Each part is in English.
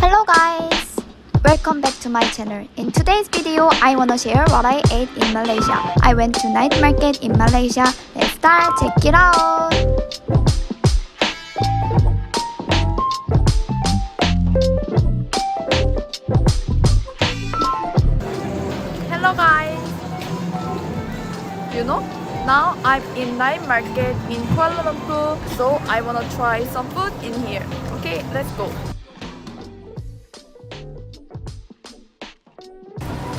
Hello guys! Welcome back to my channel. In today's video, I wanna share what I ate in Malaysia. I went to night market in Malaysia. Let's start, check it out! Hello guys! Now I'm in night market in Kuala Lumpur, so I wanna try some food in here. Okay, let's go.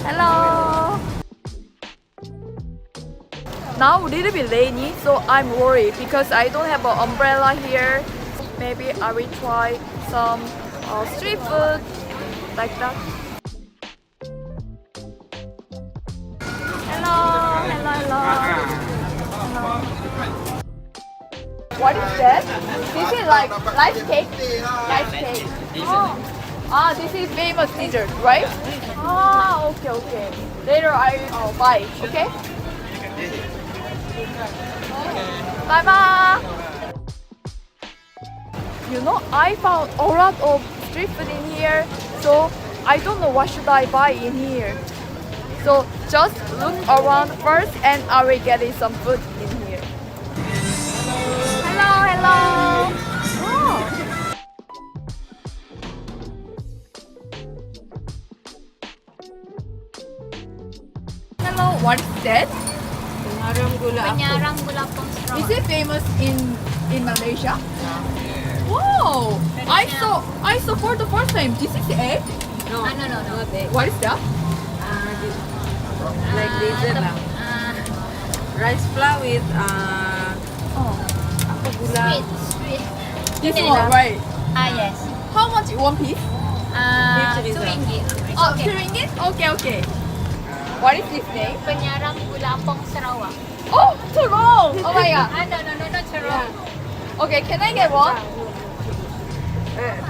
Hello! Now a little bit rainy, so I'm worried because I don't have an umbrella here. Maybe I will try some street food like that. Hello. What is that? This is like rice cake. Rice cake. Oh. This is famous dessert, right? Okay. Later I will buy. Okay. Bye bye. I found a lot of street food in here, so I don't know what should I buy in here. So just look around first and I will get some food in here. Hello. Hello, what is that? Penyarang gula pong straw. Is it famous in Malaysia? Wow! I saw for the first time. This is egg? No. What is that? Like dessert lah. Rice flour with apa gula. Sweet. This one, right? Yes. How much one piece? RM2. Oh, RM2? Okay. What is this name? Penyarang gula pong Sarawak. Oh, too long! Oh my god. No, not Sarawak. Okay, can I get one?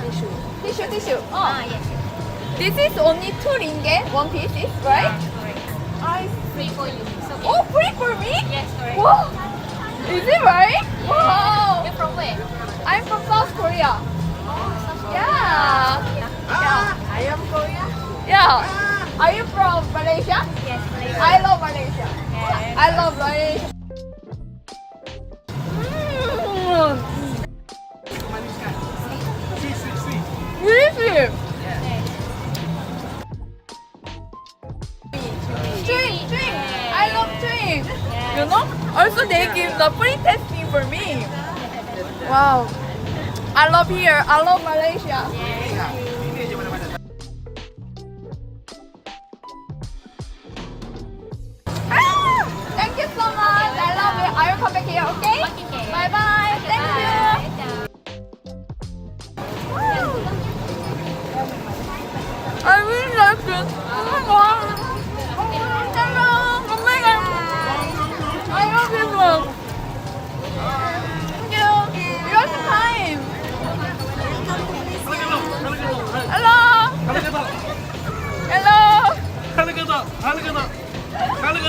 Tissue. Tissue. Yes. This is only RM2, one piece, right? Free for you. So, Oh, free for me? yes, correct. Wow! Is it right? Wow! You're from where? I'm from South Korea. Yeah. I am Korea. Yeah. Are you from Malaysia? Yes, Malaysia. I love Malaysia. Yes. I love Malaysia. Really sweet. Drink. I love drink. Also they give the free testing for me. Wow. I love here. I love Malaysia. Thank you so much. I love it. I will come back here, okay? Okay. Bye bye. Thank you. I really like it. Oh my god. Hello. Oh my god. I love this one. Thank you. You have some time. Hello.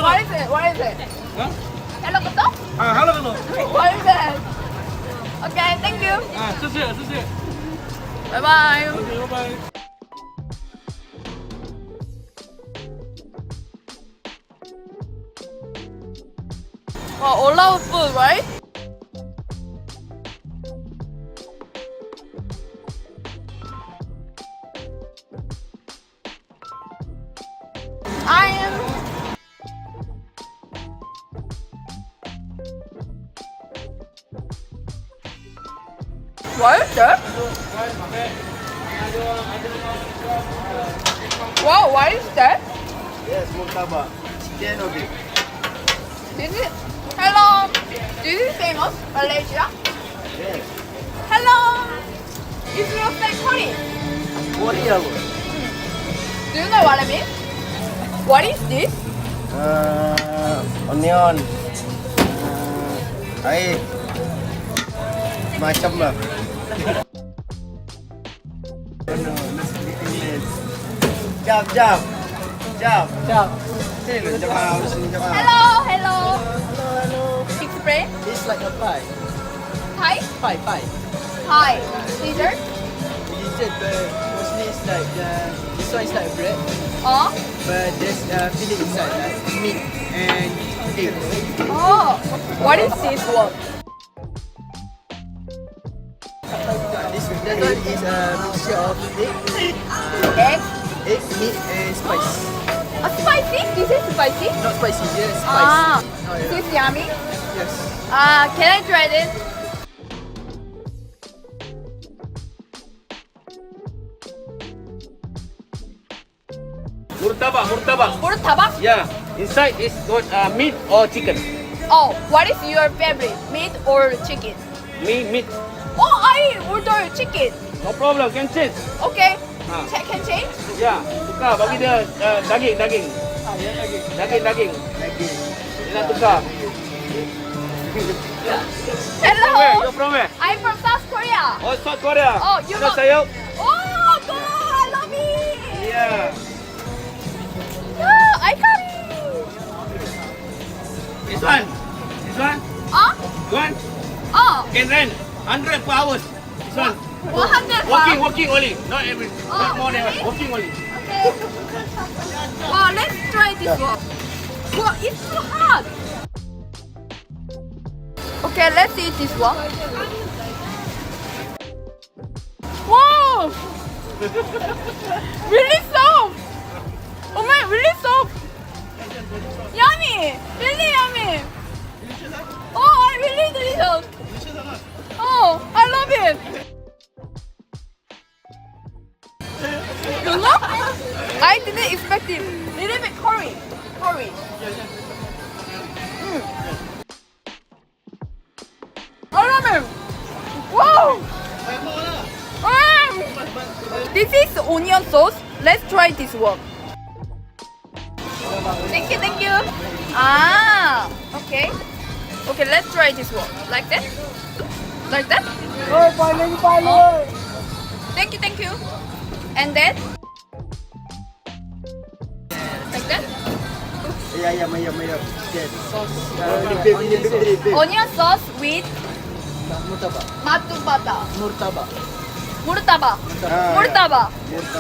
What is it? Hello, Kuto? What is it? Okay, thank you. 谢谢。 Bye bye. Wow, all our food, right? What is that? Wow, what is that? Yes, murtabak. Chicken of it. Hello. This is famous Malaysia. Yes. Hello. It looks like curry. Korea. Do you know what I mean? What is this? Onion. Air. Macam lah. Jap. Hello. Explain. It's like a pie. Thai? Pie. Thai. Dessert? Dessert, mostly like this one is like bread, but there's filling inside like meat and egg. Oh, what is this one? That one is a mixture of Egg? egg, meat and spice. Spicy? This is spicy? Not spicy, yes, spice. Ah, Oh, yeah. this is yummy. Yes. Can I try this? Murtabak, murtabak. Murtabak? Yeah, inside is got meat or chicken. Oh, what is your favorite? Meat or chicken? Meat. Oh, I order chicken. No problem, can change. Okay. Ah. Can change? Ya, tukar bagi dia daging. Daging. Lagi. Dia nak tukar. Hello. You're from where? I'm from South Korea. Oh, South Korea. Oh, you Nak know- sayur? Oh, God, I love it. Yeah. Yeah, I got it. This one. You want? Can rent 100 per hours. This one. 100 Walking only. Not every. Not more than really? walking only. Okay. Wow, let's try this one. Wow, it's so hot. Okay, let's eat this one. Wow! Really soft! Oh my, really soft! Yummy! Really yummy! Oh, really delicious! Oh, I love it! You know? I didn't expect it. Little bit curry. I love it. Wow. This is onion sauce. Let's try this one. Thank you. Ah, okay. Okay, let's try this one. Like that? Like that? Thank you. And then? Like that? Yeah, mayam. Yes. Beef. Onion sauce with Murtabak. murtabak. Murtabak. Murtabak.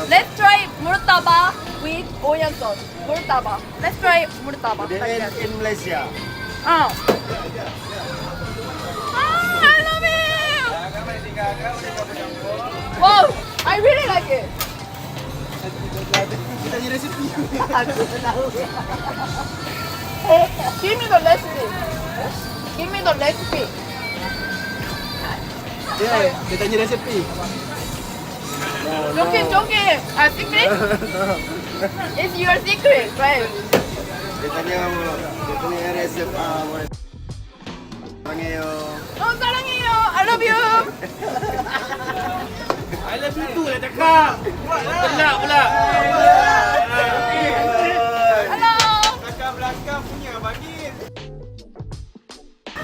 Let's try murtabak with onion sauce. Murtabak. Let's try murtabak. Like that. In Malaysia. I love it. Wow, I really like it. Kita ni resipi. Give me the recipe. Yeah, dia tanya resepi. Joking. Secret? It's your secret, right? Dia tanya resep Panggil Oh, 사랑해요. I love you. I love you too lah cakap. Gelak pula. Hello.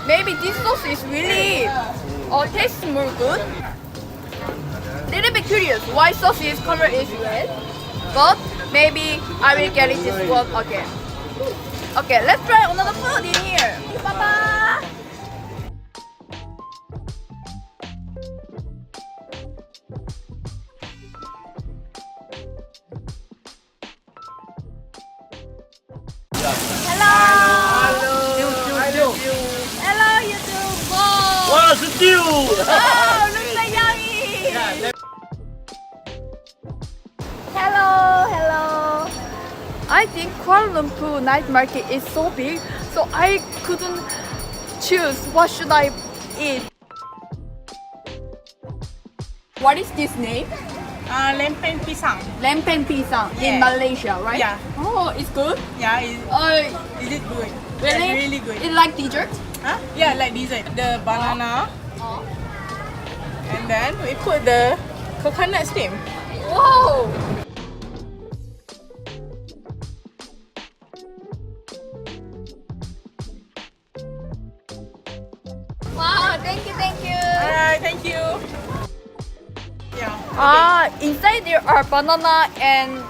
Maybe this sauce is really tastes more good. Little bit curious why sauce is color is red, but maybe I will get it this one again. Okay, let's try another food in here. Bye. Hello, YouTube. Wow. Wah, setiu. Oh, looks like yummy. Hello. I think Kuala Lumpur night market is so big, so I couldn't choose what should I eat. What is this name? Lempeng pisang. Lempeng pisang in Yeah. Malaysia, right? Yeah. Oh, it's good. Yeah, is it good? Really? Yeah, really good. It's like dessert. Huh? Yeah, like dessert. The banana, Oh. and then we put the coconut steam. Wow. Wow, thank you. Alright, thank you. Yeah. Inside there are banana and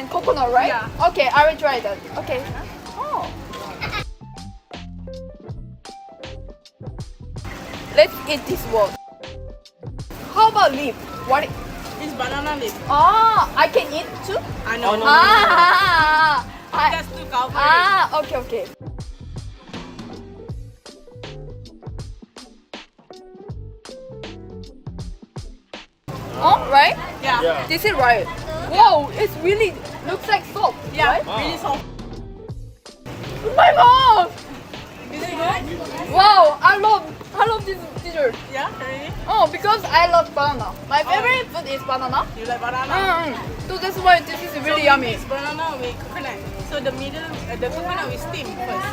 coconut, right? Yeah. Okay, I will try that. Okay. Oh. Let's eat this one. How about leaf? What? is banana leaf. Ah, I can eat too? I know. Just to cover it. Okay, okay. Oh, right? Yeah. This is right. Whoa, it's really looks like soap. Yeah. Right? Really soft. Oh my god! Is it good? Wow, I love this dessert. Yeah, really? Oh, because I love banana. My favorite food is banana. You like banana? So that's why this is really So yummy. we mix banana with coconut. So the middle, the coconut we steam first.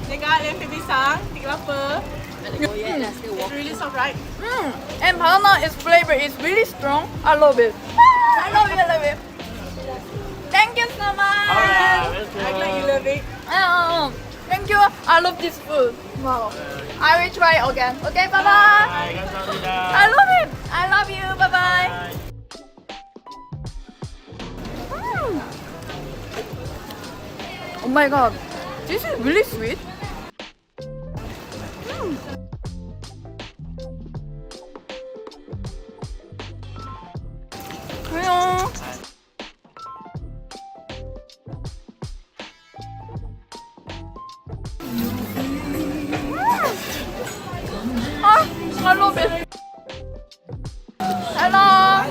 Dia lempar pisang, tiga kelapa. It's really soft, right? And banana is flavor is really strong. I love it. I love it, I love it. Thank you so much. I'm glad you love it. Thank you. I love this food. Wow. I will try again. Okay, bye bye. I love it. I love you. Bye bye. Oh my god. This is really sweet. Hello. I love it. Hello.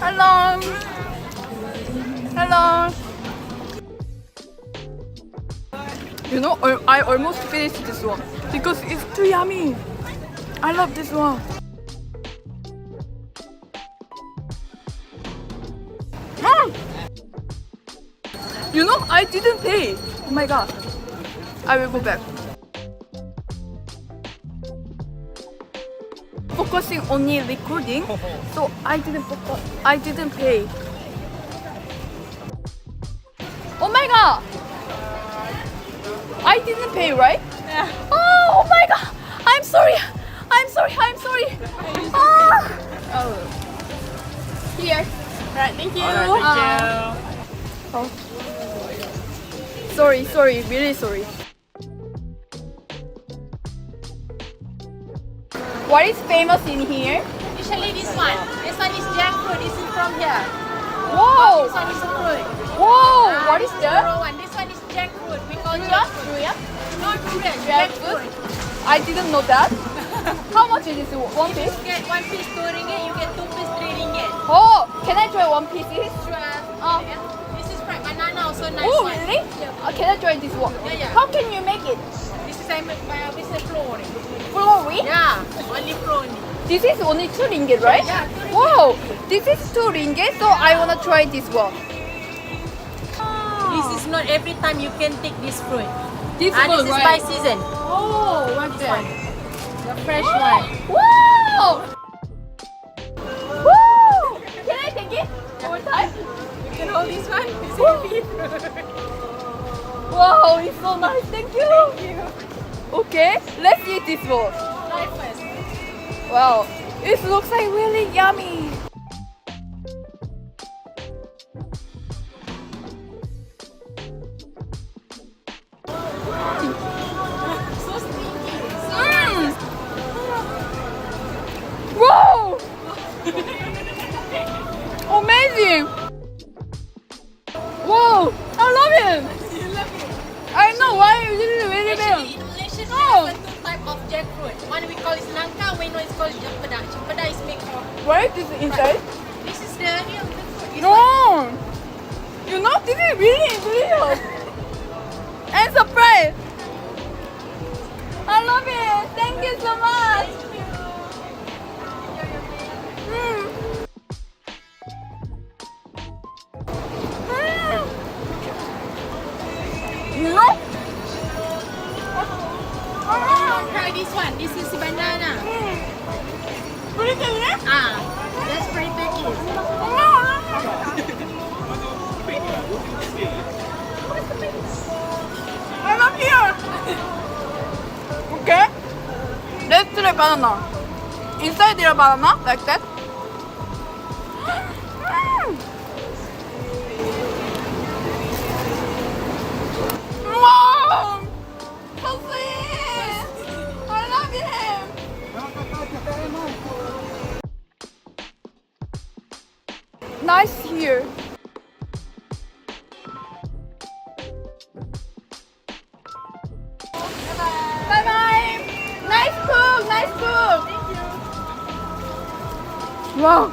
Hello. Hello. You know, I almost finished this one because it's too yummy. I love this one. You know, I didn't pay. Oh my god. I will go back. Focusing only recording, so I didn't pay. Oh my god. I didn't pay, right? Yeah. Oh my god. I'm sorry. I'm sorry. I'm sorry. Here. Alright, thank you. Oh. Sorry, really sorry. What is famous in here? Usually this one. This one is jackfruit. This is from here. Whoa! This one is a fruit. Whoa! What is This that? the raw one. This one is jackfruit. We call Durian? jackfruit. Durian? No durian. Jackfruit? Jackfruit. I didn't know that. How much is this? One piece? You get one piece 2 ringgit. You get 2 piece 3 ringgit. Oh, can I try one piece? Sure. Oh. This is fried banana. Also nice Oh, one. really? Yeah. Can I try this one? Yeah. How can you make it? This is I make by business flour. Flowy? Yeah. Only flour. This is only 2 ringgit, right? Yeah, 2 ringgit. Wow, this is 2 ringgit, so I wanna try this one. This is not every time you can take this fruit. This And one, this is right? by season. Oh, what's that? The fresh one. Wow! Woo! Can I take it over time? You can hold this one. It's heavy. Wow, it's so nice. Thank you. Okay, let's eat this one. Try first. Wow, it looks like really yummy. So stinky. Wow! Amazing! Wow, I love it. You love it. I know why you did it really well. Actually, in Malaysia, we Oh. have 2 type of jackfruit. One we call is nangka, one is called jempedak. Jempedak is made from. Where is this inside? This is the real fruit. This one. No! You know, this is really delicious. And surprise. I love it. Thank you so much. Mm. Mm. You know? Try this one. This is banana. Pretty good, That's pretty picky. I'm up here. Okay. Let's try banana. Inside there banana like that. Wow! So sweet. I love it. nice here. Bye bye. Nice cook, nice cook. Wow.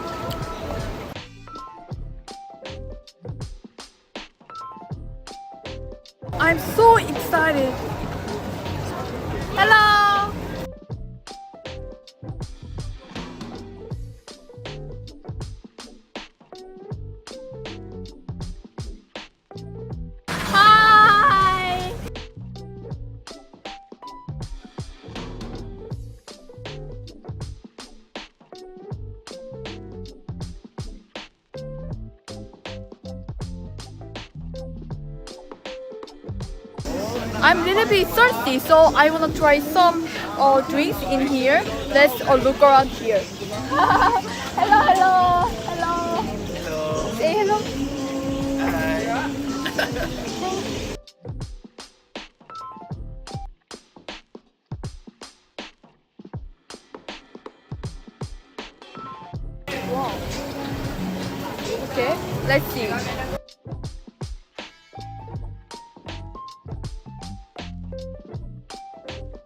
I'm so excited. Hello. Hi. I'm a little bit thirsty, so I wanna try some drinks in here. Let's look around here. Hello, hello, hello. Hello. Say hello. Wow. Okay, let's see.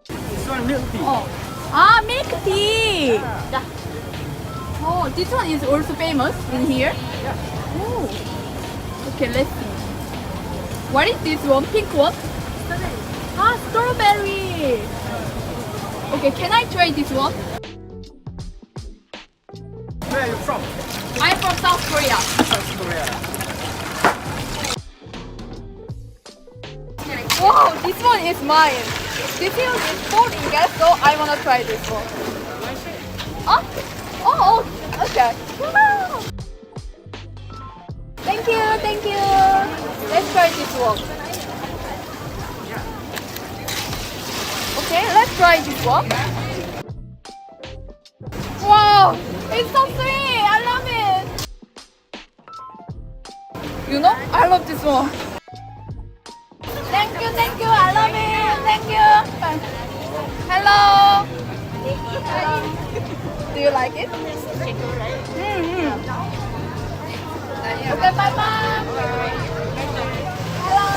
This one milk tea. Ah, milk tea. Yeah. Oh, this one is also famous in here. Yeah. Oh. Okay, let's see. What is this one? Pink one? Ah, strawberry. Okay, can I try this one? Where are you from? I'm from South Korea. South Korea. Wow, this one is mine. This one is foodie, guys, so I wanna try this one. Huh? Oh, okay. Wow. Thank you, thank you. Let's try this one. Okay, let's try this one. Wow, it's so sweet. I love it. You know, I love this one. Thank you, I love it. Thank you. Hello. Do you like it? Okay, bye bye. Hello.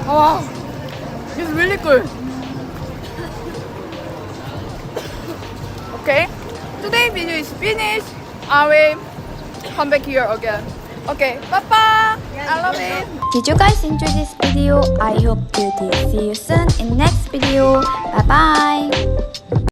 Wow, it's really good. Okay, today's video is finished. I will come back here again. Okay, bye bye. I love it. Did you guys enjoy this video? I hope you did. See you soon in next video. Bye bye.